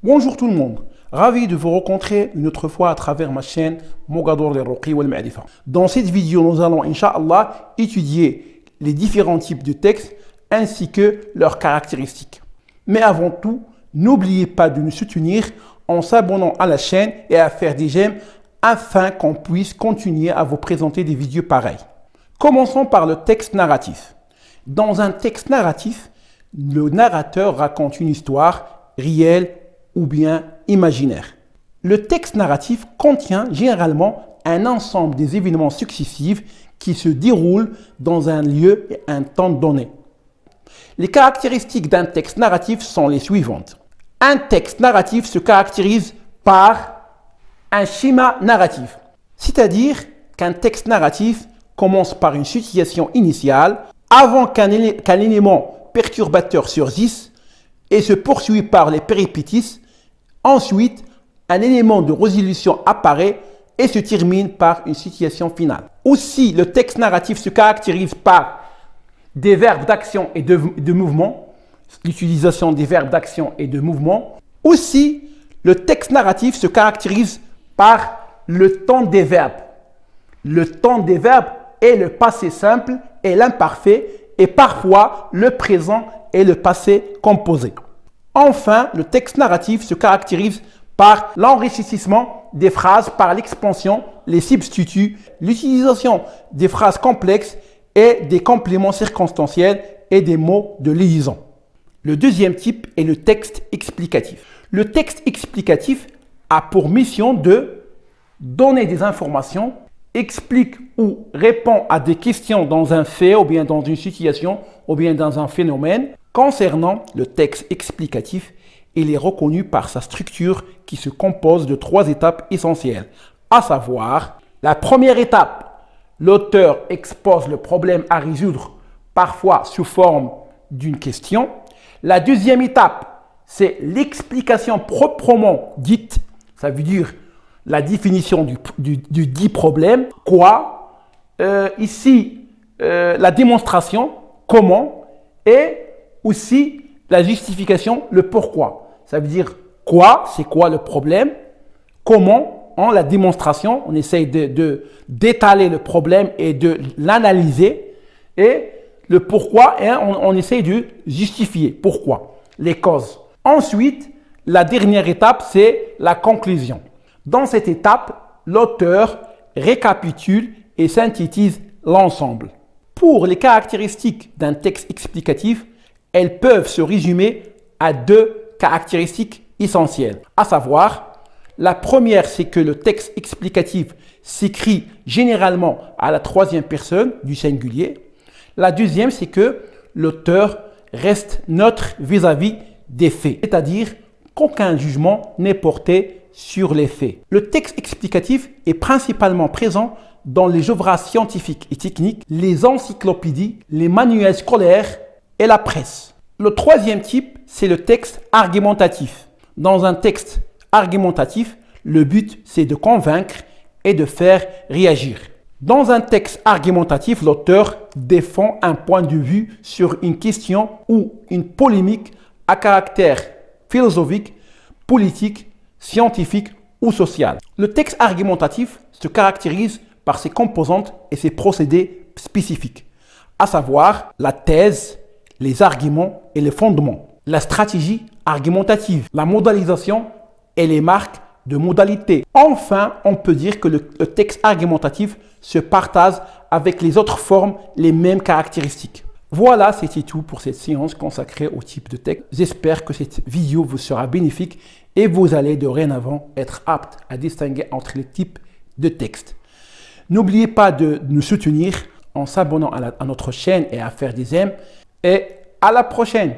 Bonjour tout le monde, ravi de vous rencontrer une autre fois à travers ma chaîne Mogador al-Ruqi wal-Ma'rifa. Dans cette vidéo, nous allons, Inch'Allah, étudier les différents types de textes ainsi que leurs caractéristiques. Mais avant tout, n'oubliez pas de nous soutenir en s'abonnant à la chaîne et à faire des j'aime afin qu'on puisse continuer à vous présenter des vidéos pareilles. Commençons par le texte narratif. Dans un texte narratif, le narrateur raconte une histoire réelle ou bien imaginaire. Le texte narratif contient généralement un ensemble des événements successifs qui se déroulent dans un lieu et un temps donné. Les caractéristiques d'un texte narratif sont les suivantes. Un texte narratif se caractérise par un schéma narratif, c'est-à-dire qu'un texte narratif commence par une situation initiale avant qu'un élément perturbateur surgisse et se poursuit par les péripéties. Ensuite, un élément de résolution apparaît et se termine par une situation finale. Aussi, le texte narratif se caractérise par des verbes d'action et de mouvement, l'utilisation des verbes d'action et de mouvement. Aussi, le texte narratif se caractérise par le temps des verbes. Le temps des verbes est le passé simple et l'imparfait et parfois le présent et le passé composé. Enfin, le texte narratif se caractérise par l'enrichissement des phrases par l'expansion, les substituts, l'utilisation des phrases complexes et des compléments circonstanciels et des mots de liaison. Le deuxième type est le texte explicatif. Le texte explicatif a pour mission de donner des informations, explique ou répond à des questions dans un fait ou bien dans une situation ou bien dans un phénomène. Concernant le texte explicatif, il est reconnu par sa structure qui se compose de 3 étapes essentielles, à savoir la première étape, l'auteur expose le problème à résoudre, parfois sous forme d'une question. La deuxième étape, c'est l'explication proprement dite, ça veut dire la définition du dit problème. Quoi ici, la démonstration, comment, et aussi la justification, le pourquoi. Ça veut dire quoi, c'est quoi le problème, comment, en la démonstration, on essaye d'étaler le problème et de l'analyser, et le pourquoi, et on essaye de justifier pourquoi, les causes. Ensuite, la dernière étape, c'est la conclusion. Dans cette étape, l'auteur récapitule et synthétise l'ensemble. Pour les caractéristiques d'un texte explicatif, elles peuvent se résumer à 2 caractéristiques essentielles, à savoir, la première, c'est que le texte explicatif s'écrit généralement à la 3e personne du singulier. La deuxième, c'est que l'auteur reste neutre vis-à-vis des faits, c'est-à-dire qu'aucun jugement n'est porté sur les faits. Le texte explicatif est principalement présent dans les œuvres scientifiques et techniques, les encyclopédies, les manuels scolaires et la presse. Le troisième type, c'est le texte argumentatif. Dans un texte argumentatif, le but, c'est de convaincre et de faire réagir. Dans un texte argumentatif, l'auteur défend un point de vue sur une question ou une polémique à caractère philosophique, politique, scientifique ou social. Le texte argumentatif se caractérise par ses composantes et ses procédés spécifiques, à savoir la thèse, les arguments et les fondements, la stratégie argumentative, la modalisation et les marques de modalité. Enfin, on peut dire que le texte argumentatif se partage avec les autres formes les mêmes caractéristiques. Voilà, c'était tout pour cette séance consacrée au type de texte. J'espère que cette vidéo vous sera bénéfique et vous allez dorénavant être apte à distinguer entre les types de textes. N'oubliez pas de nous soutenir en s'abonnant à notre chaîne et à faire des j'aime. Et à la prochaine!